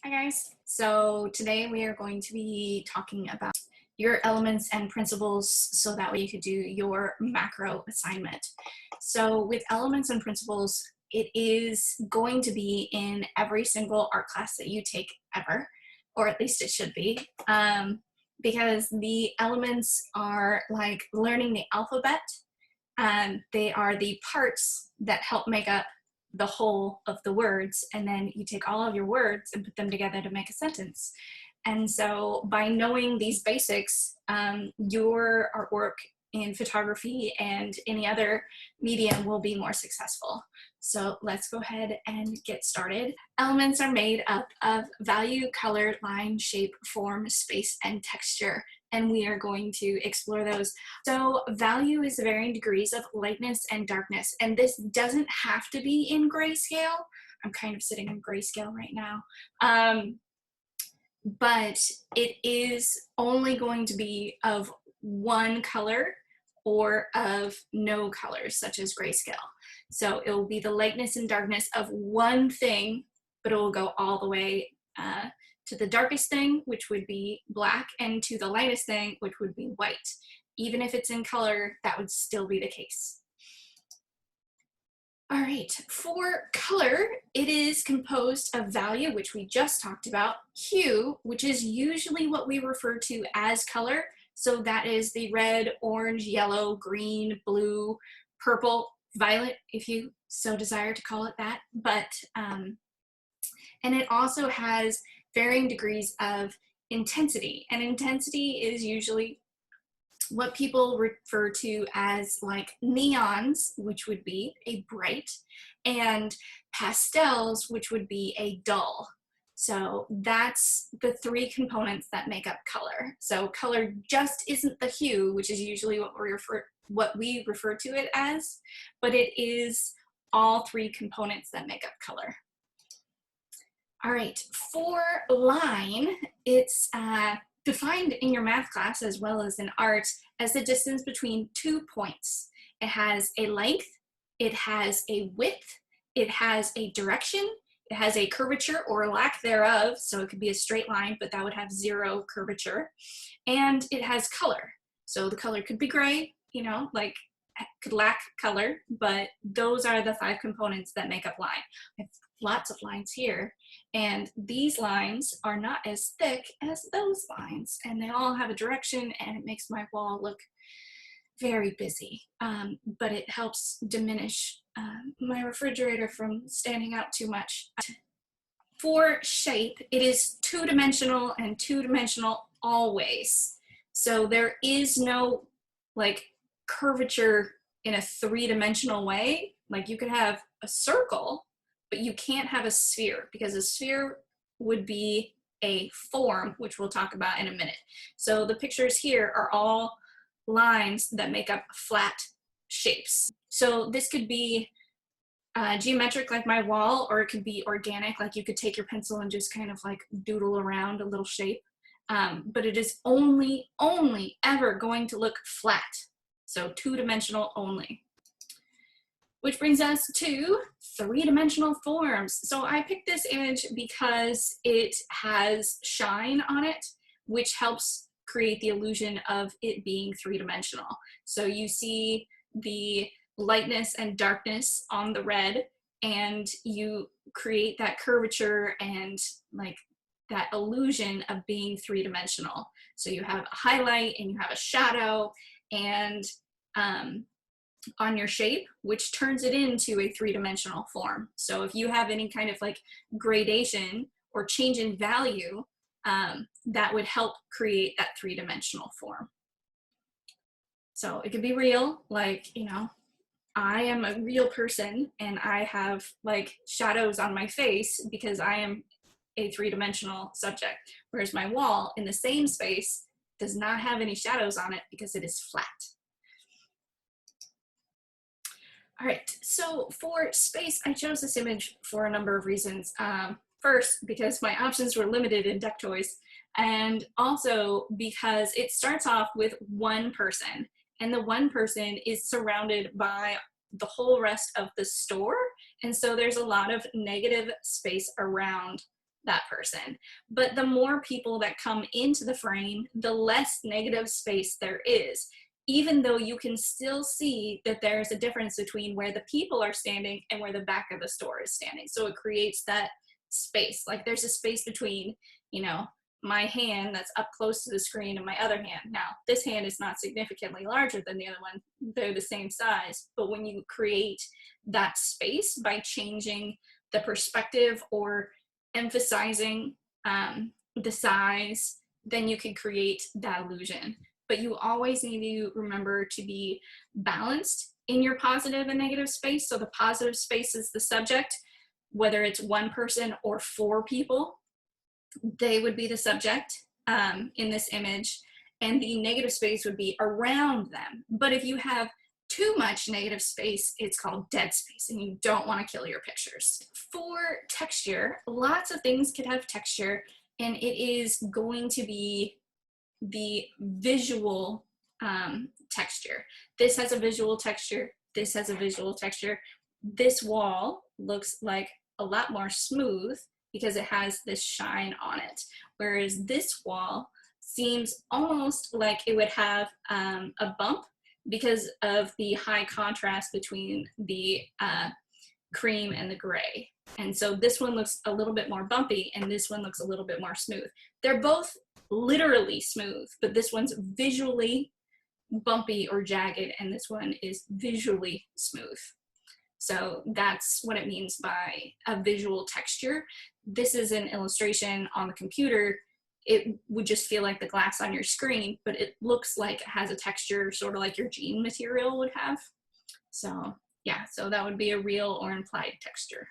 Hi guys. So today we are going to be talking about your elements and principles so that way you could do your macro assignment. So with elements and principles, it is going to be in every single art class that you take ever, or at least it should be, because the elements are like learning the alphabet, and they are the parts that help make up the whole of the words, and then you take all of your words and put them together to make a sentence. And so by knowing these basics, your artwork in photography and any other medium will be more successful. So let's go ahead and get started. Elements are made up of value, color, line, shape, form, space, and texture, and we are going to explore those. So value is varying degrees of lightness and darkness, and this doesn't have to be in grayscale. I'm kind of sitting in grayscale right now. But it is only going to be of one color or of no colors, such as grayscale. So it will be the lightness and darkness of one thing, but it will go all the way to the darkest thing, which would be black, and to the lightest thing, which would be white. Even if it's in color, that would still be the case. All right, for color, it is composed of value, which we just talked about, hue, which is usually what we refer to as color. So that is the red, orange, yellow, green, blue, purple, violet, if you so desire to call it that. But, and it also has varying degrees of intensity. And intensity is usually what people refer to as like neons, which would be a bright, and pastels, which would be a dull. So that's the three components that make up color. So color just isn't the hue, which is usually what we refer to it as, but it is all three components that make up color. All right, for line, it's defined in your math class as well as in art as the distance between 2 points. It has a length, it has a width, it has a direction, it has a curvature or lack thereof, so it could be a straight line, but that would have zero curvature, and it has color. So the color could be gray, you know, like could lack color, but those are the 5 components that make up line. I have lots of lines here, and these lines are not as thick as those lines, and they all have a direction, and it makes my wall look very busy, but it helps diminish my refrigerator from standing out too much. For shape, it is two-dimensional and two-dimensional always. So there is no like curvature in a three-dimensional way. Like you could have a circle, but you can't have a sphere, because a sphere would be a form, which we'll talk about in a minute. So the pictures here are all lines that make up flat shapes. So this could be geometric like my wall, or it could be organic, like you could take your pencil and just kind of like doodle around a little shape. But it is only ever going to look flat. So two-dimensional only. Which brings us to three-dimensional forms. So I picked this image because it has shine on it, which helps create the illusion of it being three-dimensional. So you see the lightness and darkness on the red, and you create that curvature and like that illusion of being three-dimensional. So you have a highlight and you have a shadow, and on your shape, which turns it into a three-dimensional form. So if you have any kind of like gradation or change in value, that would help create that three-dimensional form. So it could be real, like, you know, I am a real person and I have like shadows on my face because I am a three-dimensional subject, whereas my wall in the same space does not have any shadows on it because it is flat. All right, so for space, I chose this image for a number of reasons. First, because my options were limited in Deck Toys, and also because it starts off with one person, and the one person is surrounded by the whole rest of the store, and so there's a lot of negative space around that person. But the more people that come into the frame, the less negative space there is, even though you can still see that there's a difference between where the people are standing and where the back of the store is standing. So it creates that space. Like there's a space between, you know, my hand that's up close to the screen and my other hand. Now, this hand is not significantly larger than the other one. They're the same size. But when you create that space by changing the perspective or emphasizing the size, then you can create that illusion. But you always need to remember to be balanced in your positive and negative space. So the positive space is the subject, whether it's one person or 4 people, they would be the subject in this image, and the negative space would be around them. But if you have too much negative space, it's called dead space, and you don't want to kill your pictures. For texture, lots of things could have texture, and it is going to be the visual texture. This has a visual texture. This has a visual texture. This wall looks like a lot more smooth because it has this shine on it, whereas this wall seems almost like it would have a bump because of the high contrast between the cream and the gray. And so this one looks a little bit more bumpy and this one looks a little bit more smooth. They're both literally smooth, but this one's visually bumpy or jagged and this one is visually smooth. So that's what it means by a visual texture. This is an illustration on the computer. It would just feel like the glass on your screen, but it looks like it has a texture sort of like your jean material would have. So yeah, so that would be a real or implied texture.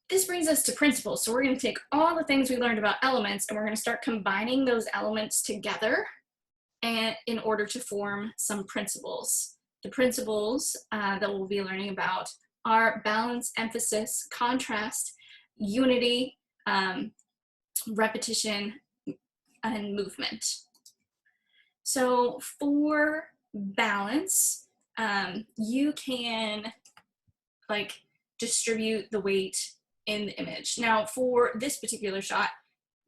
This brings us to principles. So we're going to take all the things we learned about elements and we're going to start combining those elements together and in order to form some principles. The principles that we'll be learning about are balance, emphasis, contrast, unity, repetition, and movement. So for balance, you can like distribute the weight in the image. Now for this particular shot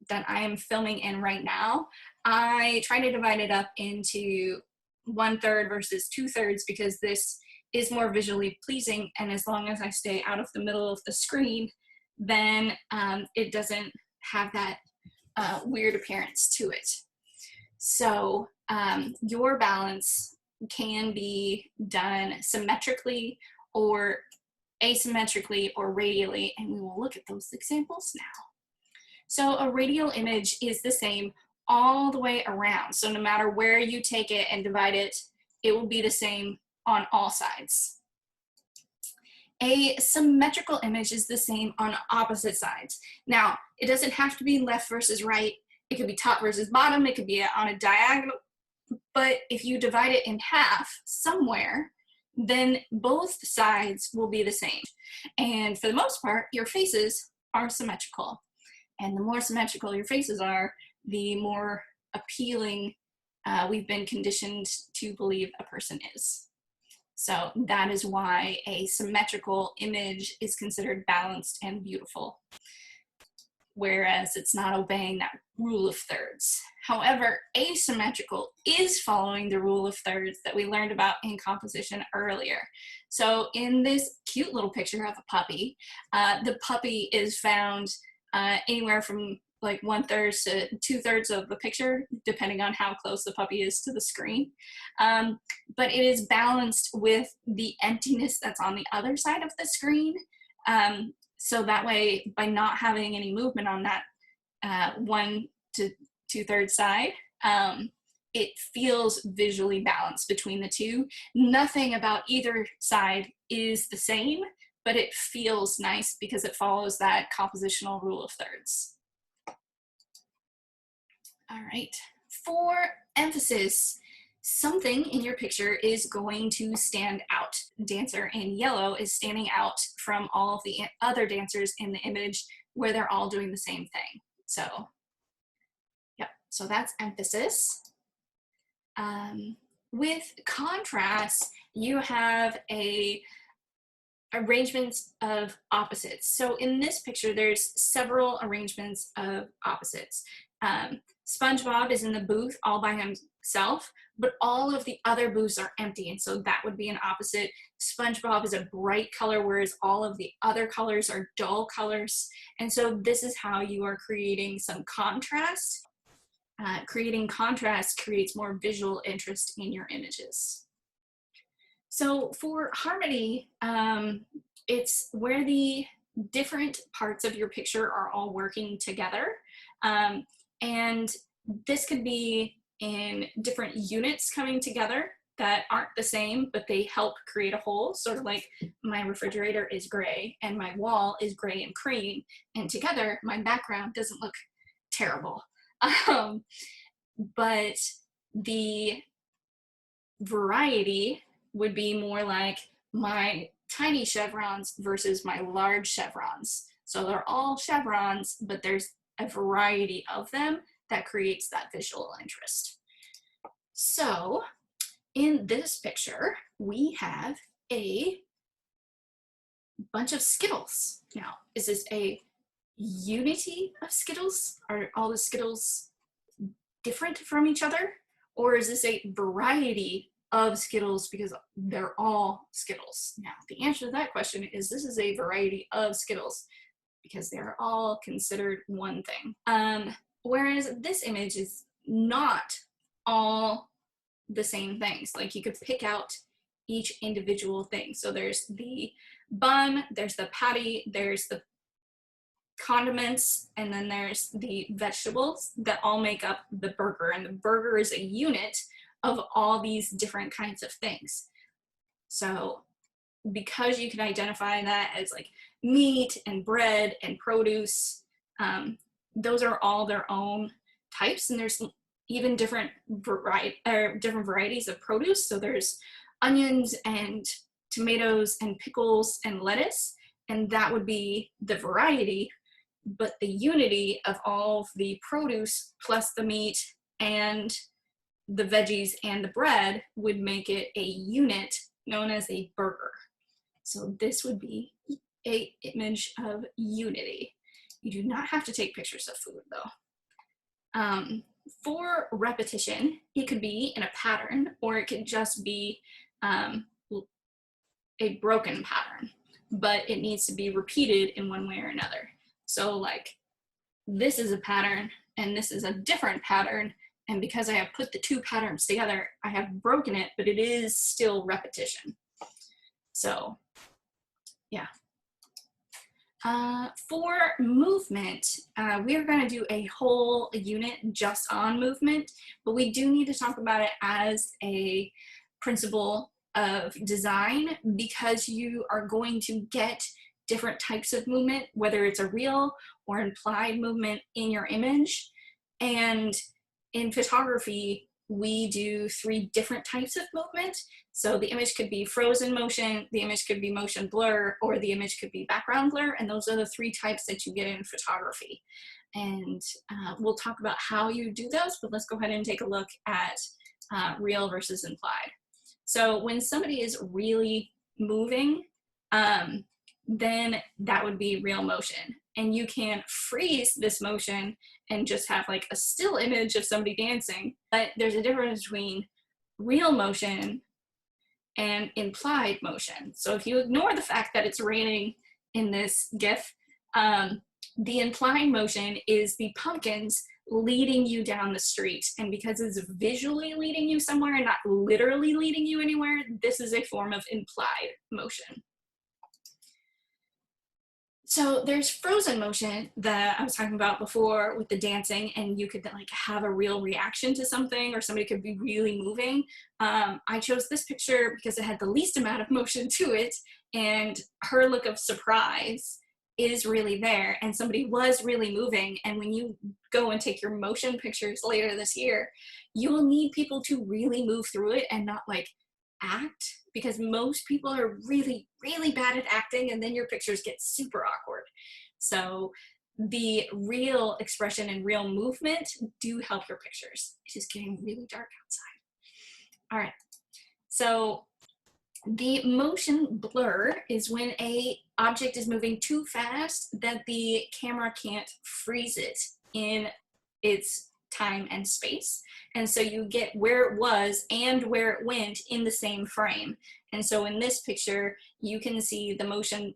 that I am filming in right now, I try to divide it up into 1/3 versus 2/3 because this is more visually pleasing, and as long as I stay out of the middle of the screen, then it doesn't have that weird appearance to it. So your balance can be done symmetrically or asymmetrically or radially, and we will look at those examples now. So a radial image is the same all the way around. So no matter where you take it and divide it, it will be the same on all sides. A symmetrical image is the same on opposite sides. Now, it doesn't have to be left versus right. It could be top versus bottom. It could be on a diagonal. But if you divide it in half somewhere, then both sides will be the same. And for the most part, your faces are symmetrical. And the more symmetrical your faces are, the more appealing we've been conditioned to believe a person is. So that is why a symmetrical image is considered balanced and beautiful, whereas it's not obeying that rule of thirds. However, asymmetrical is following the rule of thirds that we learned about in composition earlier. So in this cute little picture of a puppy, the puppy is found anywhere from like 1/3 to 2/3 of the picture, depending on how close the puppy is to the screen. But it is balanced with the emptiness that's on the other side of the screen. So that way, by not having any movement on that 1 to 2/3 side, it feels visually balanced between the two. Nothing about either side is the same, but it feels nice because it follows that compositional rule of thirds. All right, for emphasis, something in your picture is going to stand out. Dancer in yellow is standing out from all of the other dancers in the image where they're all doing the same thing. So, yep, so that's emphasis. With contrast, you have a arrangements of opposites. So in this picture, there's several arrangements of opposites. SpongeBob is in the booth all by himself, but all of the other booths are empty, and so that would be an opposite. SpongeBob is a bright color, whereas all of the other colors are dull colors. And so this is how you are creating some contrast. Creating contrast creates more visual interest in your images. So for harmony, it's where the different parts of your picture are all working together. And this could be in different units coming together that aren't the same, but they help create a whole, sort of like my refrigerator is gray and my wall is gray and cream, and together my background doesn't look terrible. But the variety would be more like my tiny chevrons versus my large chevrons. So they're all chevrons, but there's a variety of them that creates that visual interest. So in this picture, we have a bunch of Skittles. Now, is this a unity of Skittles? Are all the Skittles different from each other? Or is this a variety of Skittles because they're all Skittles? Now, the answer to that question is this is a variety of Skittles because they're all considered one thing. Whereas this image is not all the same things. Like you could pick out each individual thing. So there's the bun, there's the patty, there's the condiments, and then there's the vegetables that all make up the burger. And the burger is a unit of all these different kinds of things. So because you can identify that as like meat and bread and produce, those are all their own types, and there's even different varieties of produce. So there's onions and tomatoes and pickles and lettuce, and that would be the variety. But the unity of all of the produce plus the meat and the veggies and the bread would make it a unit known as a burger. So this would be an image of unity. You do not have to take pictures of food though. For repetition, it could be in a pattern, or it could just be a broken pattern, but it needs to be repeated in one way or another. So like this is a pattern and this is a different pattern, and because I have put the two patterns together, I have broken it, but it is still repetition. So yeah. For movement, we are going to do a whole unit just on movement, but we do need to talk about it as a principle of design because you are going to get different types of movement, whether it's a real or implied movement in your image. And in photography, we do 3 different types of movement. So the image could be frozen motion, the image could be motion blur, or the image could be background blur. And those are the 3 types that you get in photography. And we'll talk about how you do those, but let's go ahead and take a look at real versus implied. So when somebody is really moving, then that would be real motion. And you can freeze this motion and just have like a still image of somebody dancing. But there's a difference between real motion and implied motion. So if you ignore the fact that it's raining in this GIF, the implied motion is the pumpkins leading you down the street. And because it's visually leading you somewhere and not literally leading you anywhere, this is a form of implied motion. So there's frozen motion that I was talking about before with the dancing, and you could like have a real reaction to something, or somebody could be really moving. I chose this picture because it had the least amount of motion to it, and her look of surprise is really there, and somebody was really moving. And when you go and take your motion pictures later this year, you will need people to really move through it and not like act, because most people are really, really bad at acting, and then your pictures get super awkward. So the real expression and real movement do help your pictures. It is getting really dark outside. All right, so The motion blur is when a object is moving too fast that the camera can't freeze it in its time and space. And so you get where it was and where it went in the same frame. And so in this picture, you can see the motion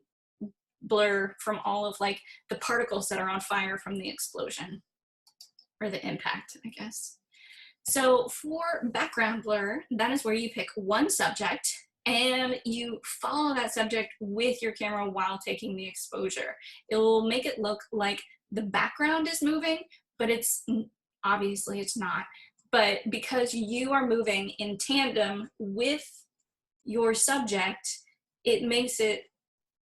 blur from all of like the particles that are on fire from the explosion, or the impact, I guess. So for background blur, that is where you pick one subject and you follow that subject with your camera while taking the exposure. It will make it look like the background is moving, but it's obviously it's not. But because you are moving in tandem with your subject, it makes it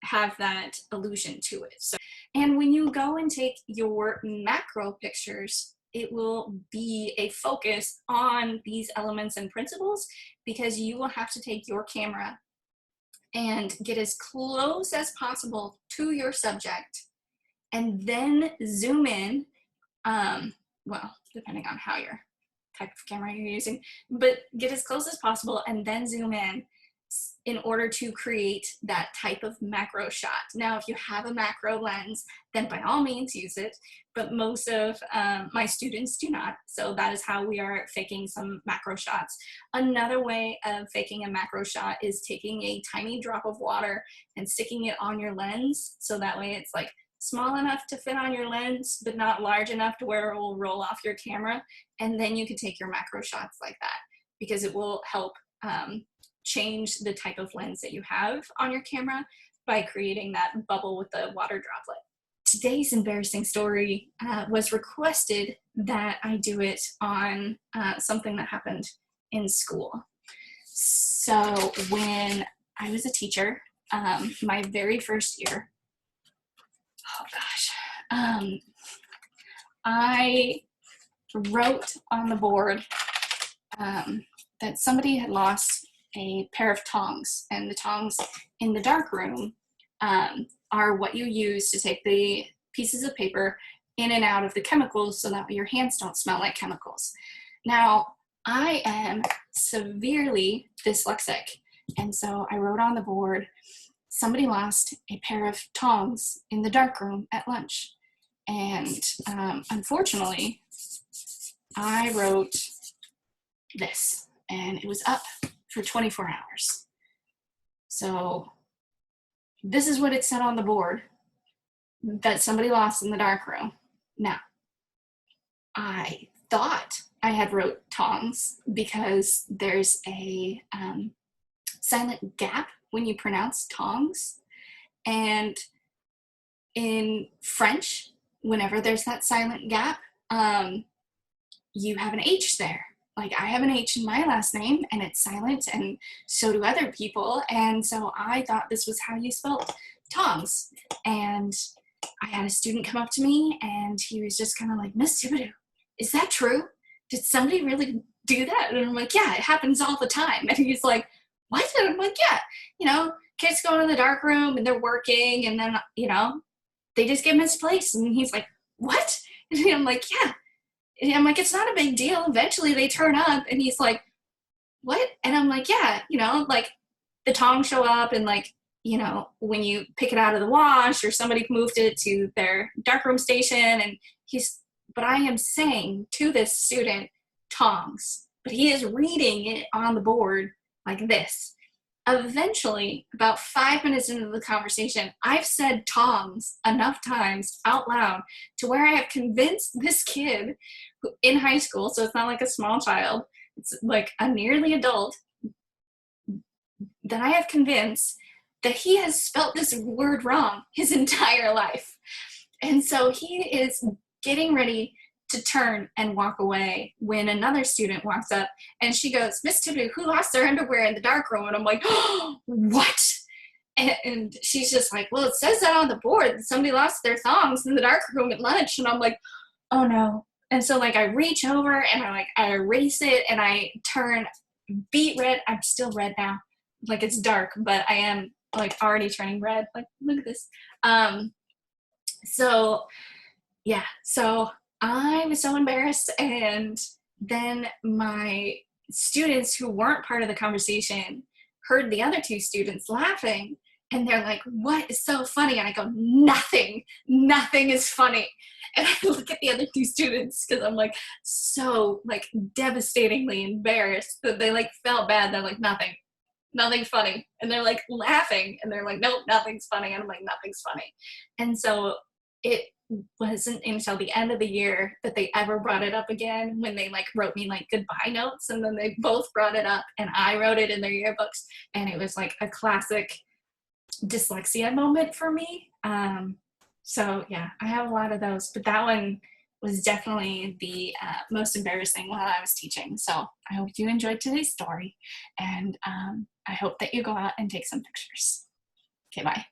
have that illusion to it. So, and when you go and take your macro pictures, it will be a focus on these elements and principles, because you will have to take your camera and get as close as possible to your subject and then zoom in, well, depending on how your type of camera you're using, but get as close as possible and then zoom in order to create that type of macro shot. Now, if you have a macro lens, then by all means use it, but most of my students do not. So that is how we are faking some macro shots. Another way of faking a macro shot is taking a tiny drop of water and sticking it on your lens. So that way it's like small enough to fit on your lens, but not large enough to where it will roll off your camera. And then you can take your macro shots like that, because it will help change the type of lens that you have on your camera by creating that bubble with the water droplet. Today's embarrassing story was requested that I do it on something that happened in school. So when I was a teacher, my very first year, oh gosh, I wrote on the board that somebody had lost a pair of tongs, and the tongs in the darkroom are what you use to take the pieces of paper in and out of the chemicals so that your hands don't smell like chemicals. Now, I am severely dyslexic, and so I wrote on the board, somebody lost a pair of tongs in the darkroom at lunch. And unfortunately, I wrote this, and it was up for 24 hours. So this is what it said on the board that somebody lost in the darkroom. Now, I thought I had wrote tongs because there's a silent gap when you pronounce tongs. And in French, whenever there's that silent gap, you have an H there. Like, I have an H in my last name and it's silent, and so do other people. And so I thought this was how you spelled tongs. And I had a student come up to me and he was just kind of like, Miss Thibodeau, is that true? Did somebody really do that? And I'm like, yeah, it happens all the time. And he's like, what? And I'm like, yeah, you know, kids go in the dark room and they're working, and then, you know, they just get misplaced. And he's like, what? And I'm like, yeah. And I'm like, it's not a big deal. Eventually they turn up. And he's like, what? And I'm like, yeah, you know, like the tongs show up, and like, you know, when you pick it out of the wash or somebody moved it to their darkroom station. And but I am saying to this student, tongs, but he is reading it on the board like this. Eventually, about 5 minutes into the conversation, I've said tongs enough times out loud to where I have convinced this kid in high school, so it's not like a small child, it's like a nearly adult, that I have convinced that he has spelt this word wrong his entire life. And so he is getting ready to turn and walk away when another student walks up and she goes, Miss Thibodeau, who lost their underwear in the darkroom? And I'm like, oh, what? And she's just like, well, it says that on the board that somebody lost their thongs in the darkroom at lunch. And I'm like, oh no. And so like I reach over and I erase it, and I turn beet red. I'm still red now. Like, it's dark, but I am like already turning red. Like, look at this. So yeah, so I was so embarrassed, and then my students who weren't part of the conversation, heard the other two students laughing, and they're like, what is so funny? And I go, nothing is funny. And I look at the other two students because I'm like so like devastatingly embarrassed that they like felt bad. They're like, nothing's funny. And they're like laughing and they're like, nope, nothing's funny. And I'm like, nothing's funny. And so it wasn't until the end of the year that they ever brought it up again, when they like wrote me like goodbye notes, and then they both brought it up and I wrote it in their yearbooks, and it was like a classic dyslexia moment for me. So yeah, I have a lot of those, but that one was definitely the most embarrassing while I was teaching. So I hope you enjoyed today's story, and I hope that you go out and take some pictures. Okay, bye.